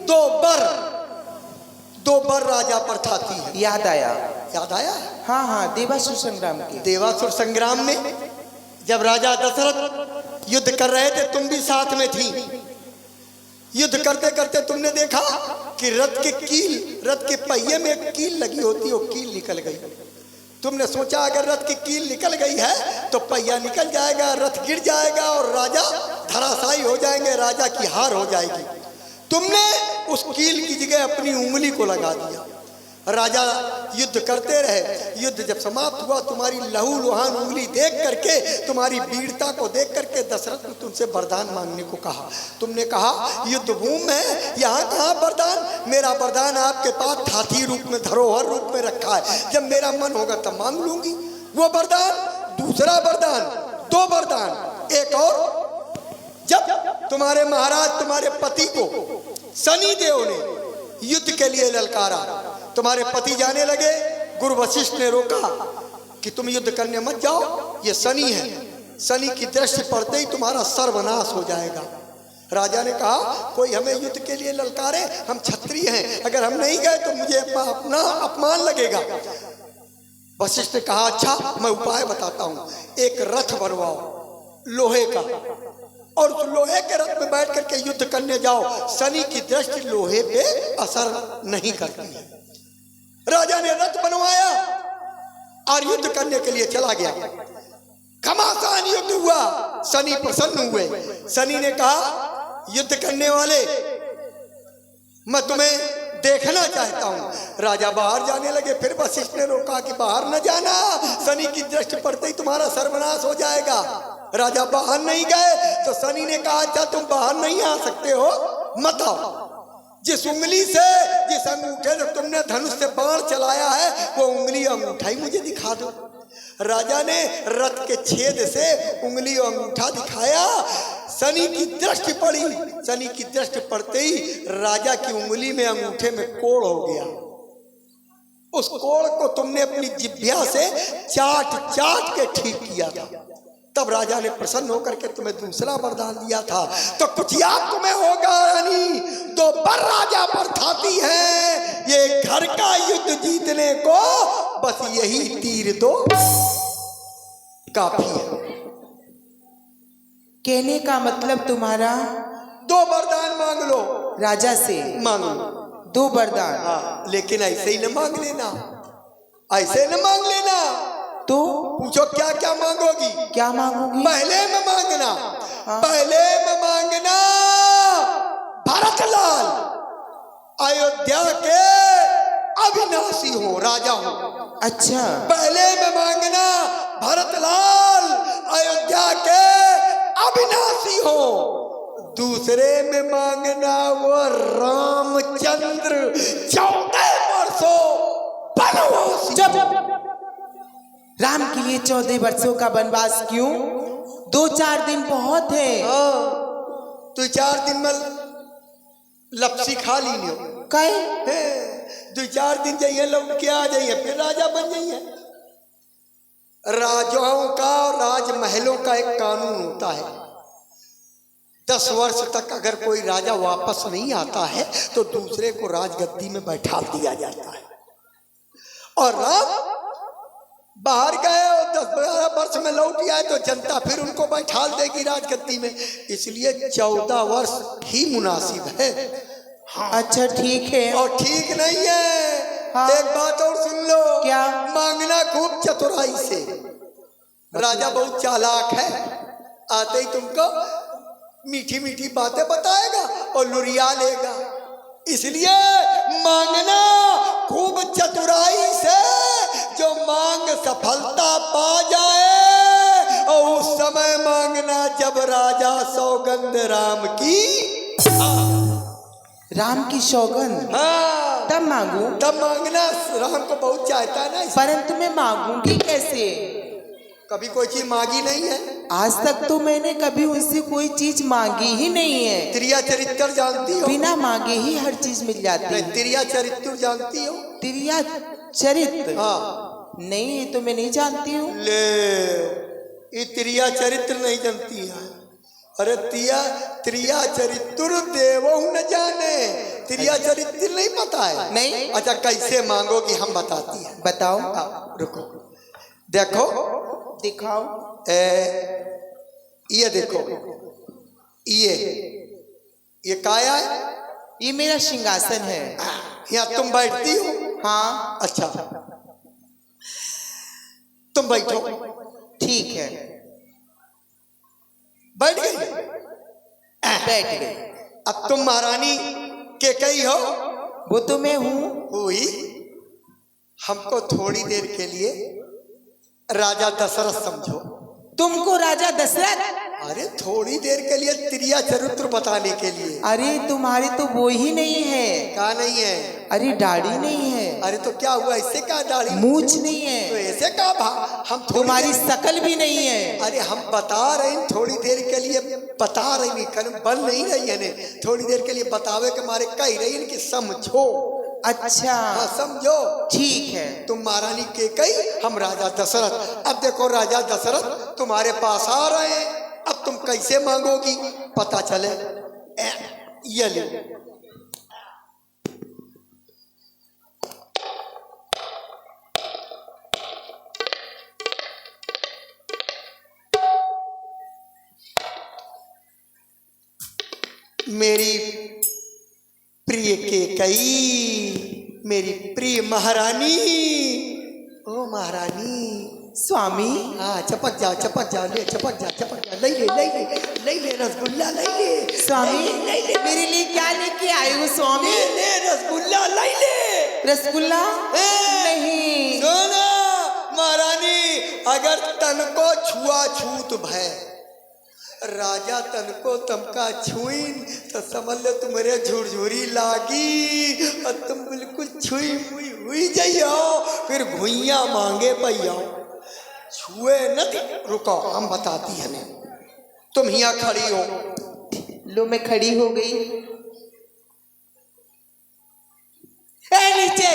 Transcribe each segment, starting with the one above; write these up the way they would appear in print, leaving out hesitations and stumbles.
दो बर राजा पर थाती है। याद आया। याद आया? हाँ हाँ, देवासुर संग्राम की। देवासुर संग्राम में जब राजा दशरथ युद्ध कर रहे थे, तुम भी साथ में थी। युद्ध करते करते तुमने देखा कि रथ के पहिए में एक कील लगी होती, वो कील निकल गई। तुमने सोचा अगर रथ की कील निकल गई है तो पहिया निकल जाएगा, रथ गिर जाएगा और राजा धराशायी हो जाएंगे, राजा की हार हो जाएगी। तुमने उस कील की जगह अपनी उंगली को लगा दिया। राजा युद्ध करते रहे। युद्ध जब समाप्त हुआ, तुम्हारी लहू लुहान उंगली देख करके, तुम्हारी वीरता को देख करके दशरथ ने तुमसे वरदान मांगने को कहा। तुमने कहा युद्ध भूमि में यहाँ कहाँ वरदान, मेरा वरदान आपके पास थाती रूप में, धरोहर रूप में रखा है, जब मेरा मन होगा तब मांग लूंगी वो वरदान। दूसरा वरदान, दो वरदान, एक और। जब तुम्हारे महाराज तुम्हारे पति को शनि देव ने युद्ध के लिए ललकारा, तुम्हारे पति जाने लगे, गुरु वशिष्ठ ने रोका कि तुम युद्ध करने मत जाओ, ये शनि है, शनि की दृष्टि पड़ते ही तुम्हारा सर्वनाश हो जाएगा। राजा ने कहा कोई हमें युद्ध के लिए ललकारे, हम क्षत्रिय हैं, अगर हम नहीं गए तो मुझे अपना अपमान लगेगा। वशिष्ठ ने कहा अच्छा मैं उपाय बताता हूँ, एक रथ बनवाओ लोहे का, और उस लोहे के रथ में बैठ करके युद्ध करने जाओ, शनि की दृष्टि लोहे पे असर नहीं करती है। राजा ने रथ बनवाया और युद्ध करने के लिए चला गया। घमासान युद्ध हुआ, शनि प्रसन्न हुए। शनि ने कहा युद्ध करने वाले मैं तुम्हें देखना चाहता हूं। राजा बाहर जाने लगे, फिर वशिष्ठ ने रोका कि बाहर न जाना, शनि की दृष्टि पड़ते ही तुम्हारा सर्वनाश हो जाएगा। राजा बाहर नहीं गए तो शनि ने कहा अच्छा तुम बाहर नहीं आ सकते हो, मत आओ। जिस उंगली से, जिस अंगूठे से तुमने धनुष से बाण चलाया है, वो उंगली अंगूठा ही मुझे दिखा दो। राजा ने रथ के छेद से उंगली और अंगूठा दिखाया, शनि की दृष्टि पड़ी। शनि की दृष्टि पड़ते ही राजा की उंगली में, अंगूठे में कोड़ हो गया। उस कोड़ को तुमने अपनी जिह्वा से चाट चाट के ठीक किया था। तब राजा ने प्रसन्न होकर के तुम्हें दूसरा वरदान दिया था। तो कुछ याद तुम्हें होगा रानी, दो बर राजा पर थाती है, ये घर का युद्ध जीतने को बस यही तीर दो काफी है। कहने का मतलब तुम्हारा दो वरदान मांग लो राजा से, मांग लो दो वरदान। हाँ, लेकिन ऐसे ही न मांग लेना, ऐसे न मांग लेना। तो पूछो क्या क्या मांगोगी? क्या मांगोगी? पहले में मांगना, हाँ। पहले में मांगना भरतलाल अयोध्या के अविनाशी हो, राजा हो। अच्छा, पहले में मांगना भरतलाल अयोध्या के अविनाशी हो। दूसरे में मांगना वो रामचंद्र 14 वर्षों वनवासी। राम के लिए 14 वर्षों का वनवास क्यों? 2-4 दिन बहुत है। हाँ, तो 4 दिन में लपसी खा ली नहीं हो। कहे 2-4 दिन जाइए, लौट के आ जाइए, फिर राजा बन जाइए। राजाओं का और राजमहलों का एक कानून होता है, 10 वर्ष तक अगर कोई राजा वापस नहीं आता है तो दूसरे को राजगद्दी में बैठा दिया जाता है। और राम बाहर गए और 10-12 वर्ष में लौट आए तो जनता फिर उनको बैठा देगी राजगद्दी में, इसलिए 14 वर्ष ही मुनासिब है। हाँ। अच्छा ठीक है। और ठीक नहीं है। हाँ। एक बात और सुन लो। क्या? मांगना खूब चतुराई से। राजा बहुत चालाक है, आते ही तुमको मीठी मीठी बातें बताएगा और लुरिया लेगा, इसलिए मांगना खूब चतुराई से। जो मांग सफलता पा जाए और उस समय मांगना जब राजा सौगंध राम की, राम की सौगंध, हाँ, तब मांगू। तब मांगना, राम को बहुत चाहता है ना। परंतु मैं मांगूंगी कैसे? कभी कोई चीज मांगी नहीं है आज तक, तो मैंने कभी उनसे कोई चीज मांगी ही नहीं है। त्रिया चरित्र जानती हो? बिना मांगे ही हर चीज मिल जाती है। त्रिया चरित्र जानती हो? त्रिया चरित्र? हाँ। नहीं, ये तो मैं नहीं जानती हूँ। ले, ये त्रिया चरित्र नहीं जानती है? अरे त्रिया चरित्र देवो न जाने, स्त्रिया चरित्र नहीं पता है? नहीं। अच्छा कैसे मांगोगी हम बताती हैं। बताओ। रुको देखो, दिखाओ। ये देखो, ये काया है, ये मेरा सिंहासन है। यहाँ तुम बैठती हो? हाँ। अच्छा तुम बैठो। ठीक है, बैठ गई? बैठ गए। अब तुम महारानी के कई हो? वो तो मैं हूँ। हुई। हमको थोड़ी देर के लिए राजा दशरथ समझो। तुमको राजा दशरथ? अरे थोड़ी देर के लिए त्रिया चरित्र बताने के लिए। अरे तुम्हारी तो वो ही नहीं है। कहा नहीं है? अरे दाढ़ी नहीं है। अरे तो क्या हुआ, इससे क्या दाढ़ी? मूछ नहीं है। तो ऐसे क्या हम तुम्हारी शकल भी नहीं है। अरे हम बता रहे हैं थोड़ी देर के लिए, बता रही नहीं, बन नहीं रही है ने। थोड़ी देर के लिए बतावे के मारे कह रही है कि समझो। अच्छा हाँ समझो। ठीक है। तुम महारानी के कई, हम राजा दशरथ। अब देखो राजा दशरथ तुम्हारे पास आ रहे हैं, अब तुम कैसे मांगोगी पता चले। ये ले, मेरी प्रिय के कई, मेरी प्रिय महारानी। ओ महारानी। स्वामी। हाँ चपक जाओ, चपक जाओ, ले चपक जाओ, चपक जाओ, ले ले रसगुल्ला ले ले। स्वामी ले ले, मेरे लिए क्या लेके आए हो स्वामी? ले रसगुल्ला ले ले। रसगुल्ला? नहीं। सुनो महारानी, अगर तन को छुआछूत भय, राजा तन को तमका छुईन तो समझ लो तुम्हारे झुरझुरी लागी और तुम बिल्कुल छुई हुई हुई जाइयो, फिर भुइया मांगे पैया छुए न। रुको हम बताती है ने। तुम यहाँ खड़ी हो। लो मैं खड़ी हो गई। ए नीचे।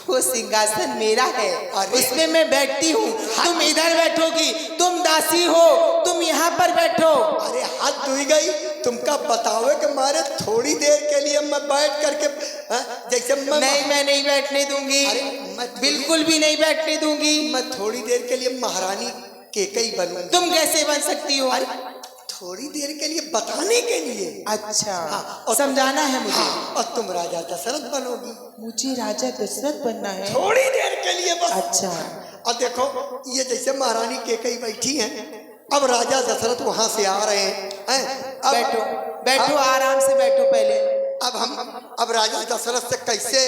वो सिंहासन मेरा है, उसमें मैं बैठती हूँ। तुम इधर बैठोगी, तुम दासी हो, तुम यहाँ पर बैठो। अरे हाथ धुई गई, तुमका बतावे के मारे थोड़ी देर के लिए मैं बैठ करके जैसे मैं नहीं बैठने दूंगी। बिल्कुल भी नहीं बैठने दूंगी। मैं थोड़ी देर के लिए महारानी के कई बनूंगी। तुम कैसे बन सकती हो? थोड़ी देर के लिए बताने के लिए। अच्छा और समझाना है मुझे। और तुम राजा दशरथ बनोगी। मुझे राजा दशरथ बनना है थोड़ी देर के लिए बस। अच्छा। और देखो ये जैसे महारानी के कई बैठी हैं, अब राजा दशरथ वहां से आ रहे हैं। बैठो बैठो, आराम से बैठो पहले। अब राजा दशरथ से कैसे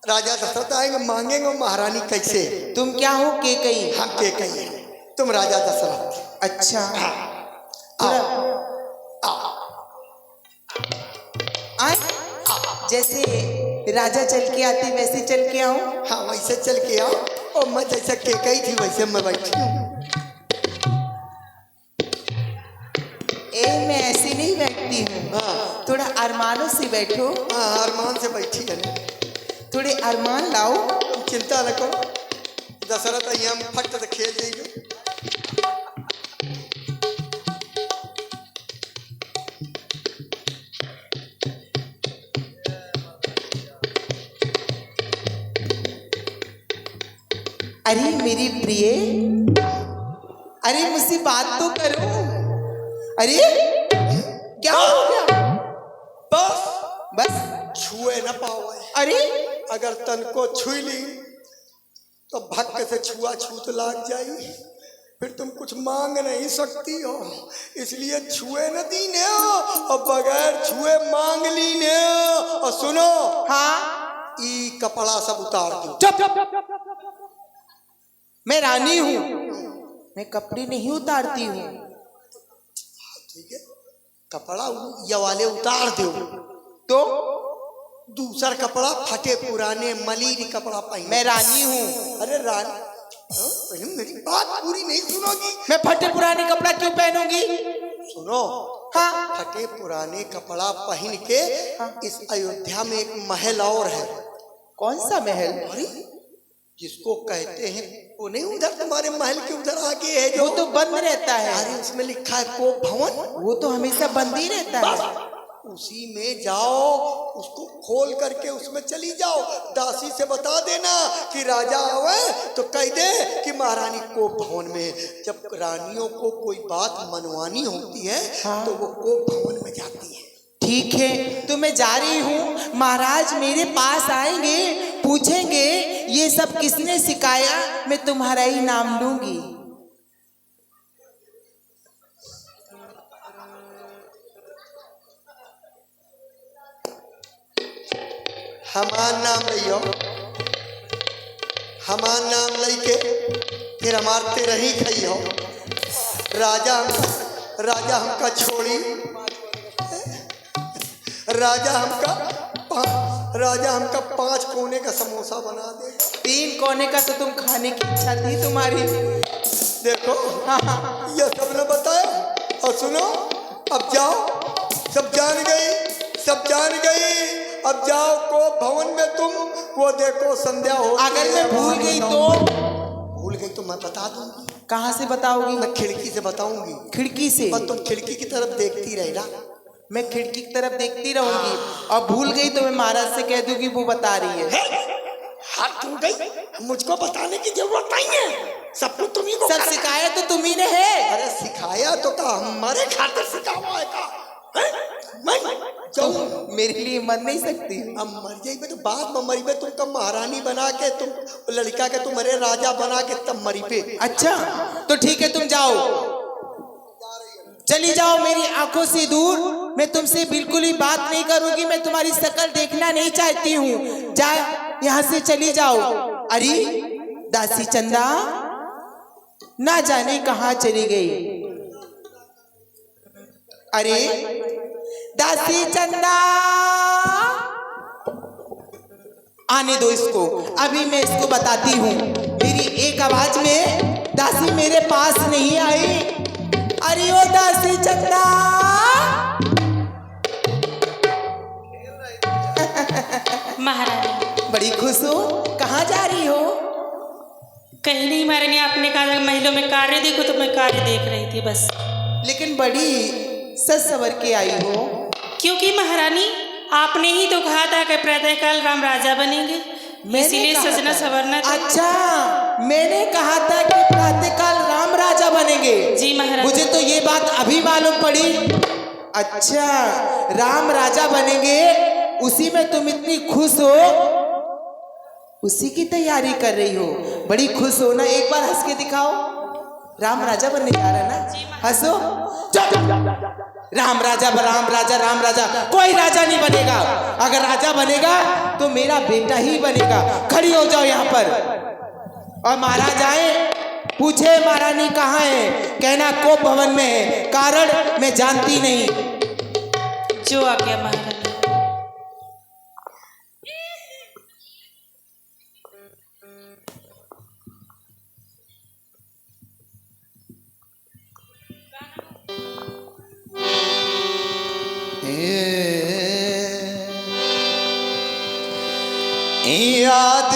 राजा दशरथ आएंगे, मांगेंगे महारानी कैसे? तुम क्या हो? के कई? हम के कई, तुम राजा दशरथ। अच्छा आए जैसे राजा चल के आते वैसे चल के आओ। हाँ वैसे चल के आओ। और मैं जैसे के कई थी वैसे मैं बैठी हूँ। मैं ऐसे नहीं बैठती हूँ। हाँ थोड़ा अरमानों से बैठो। हाँ अरमान से बैठी है। थोड़े अरमान लाओ। चिंता न करो, दशरथ यहाँ फट से खेल जाएगा। अरे मेरी प्रिय, अरे मुझसे बात तो करो। अरे क्या हो गया? बस छुए न पाओ। अरे अगर तन को छुई ली तो भक्त से छुआ छूत लाग जाई, फिर तुम कुछ मांग नहीं सकती हो। इसलिए छुए न दीने और बगैर छुए मांग लीने। और सुनो, हाँ ई कपड़ा सब उतार दो। मैं रानी हूँ, मैं कपड़े नहीं उतारती हूँ। ठीक है, कपड़ा ये वाले उतार दो तो दूसरा कपड़ा फटे पुराने मलीरी कपड़ा पहन। मैं रानी हूँ। अरे रानी, मेरी बात पूरी नहीं सुनोगी? मैं फटे पुराने कपड़ा क्यों पहनूंगी? सुनो, हाँ फटे पुराने कपड़ा पहन के इस अयोध्या में एक महल और है। कौन सा महल? अरे जिसको कहते हैं वो नहीं उधर तुम्हारे महल के उधर आगे है जो, वो तो बंद रहता है। अरे उसमें लिखा है कोप भवन, वो तो हमेशा बंद ही रहता है। उसी में जाओ, उसको खोल करके उसमें चली जाओ। दासी से बता देना कि राजा आवे तो कह दे कि महारानी कोप भवन में है। जब रानियों को कोई बात मनवानी होती है हाँ। तो वो कोप भवन में जाती है। ठीक है, तो मैं जा रही हूँ। महाराज मेरे पास आएंगे, पूछेंगे ये सब किसने सिखाया, मैं तुम्हारा ही नाम लूंगी। हमार नाम लियो, हमार नाम लेके फिर हमारते रही खई हो। राजा हमका छोड़ी, राजा हमका 5 कोने का समोसा बना देगा। 3 कोने का तो तुम खाने की इच्छा थी तुम्हारी। देखो ये सब ने बताया। और सुनो, अब जाओ, सब जान गई। अब जाओ को भवन में तुम, वो देखो संध्या हो। अगर मैं भूल गई तो मैं बता दूंगी। कहाँ से बताओगी? मैं खिड़की से बताऊंगी। खिड़की से? पर तुम खिड़की की तरफ देखती रहना। मैं खिड़की की तरफ देखती रहूंगी, और भूल गई तो मैं महाराज से कह दूंगी वो बता रही है। हाथ तुम गई, मुझको बताने की जरूरत नहीं है, सब कुछ तुम्ही को सब सिखाया तो तुम्ही ने है। अरे सिखाया तो का हमारे खातिर सिखावा है का? मैं जाऊं, मेरे लिए मर नहीं सकती। अब मर जाइए तो बाद में मरी पे, तुम कब महारानी बना के, तुम लड़का के तुम्हारे राजा बना के तब मरी पे। अच्छा तो ठीक है, तुम जाओ, चली जाओ मेरी आंखों से दूर। मैं तुमसे बिल्कुल ही बात नहीं करूंगी, मैं तुम्हारी शक्ल देखना नहीं चाहती हूँ। जा यहाँ से चली जाओ। अरे दासी चंदा ना जाने कहाँ चली गई। अरे दासी चंदा, आने दो इसको, अभी मैं इसको बताती हूँ। मेरी एक आवाज में दासी मेरे पास नहीं आई। अरे ओ दासी चंदा, महारानी बड़ी खुश हो, कहाँ जा रही हो? कहीं नहीं महारानी, आपने कहा महलों में कार्य देखो तो मैं कार्य देख रही थी बस। लेकिन बड़ी सज सवर के आई हो। क्योंकि महारानी आपने ही तो कहा था कि प्रातःकाल राम राजा बनेंगे, इसीलिए सजना सवरना था। अच्छा, मैंने कहा था कि प्रातःकाल राम राजा बनेंगे। जी महारानी। मुझे तो ये बात अभी मालूम पड़ी। अच्छा, राम राजा बनेंगे, उसी में तुम इतनी खुश हो, उसी की तैयारी कर रही हो। बड़ी खुश हो ना, एक बार हंस के दिखाओ। राम राजा बनने जा रहा है ना, हंसो। राम राजा कोई राजा नहीं बनेगा। अगर राजा बनेगा तो मेरा बेटा ही बनेगा। खड़ी हो जाओ यहाँ पर, और महाराज आए, पूछे महारानी कहाँ है, कहना कोप भवन में है, कारण मैं जानती नहीं। जो आ गया महारानी। याद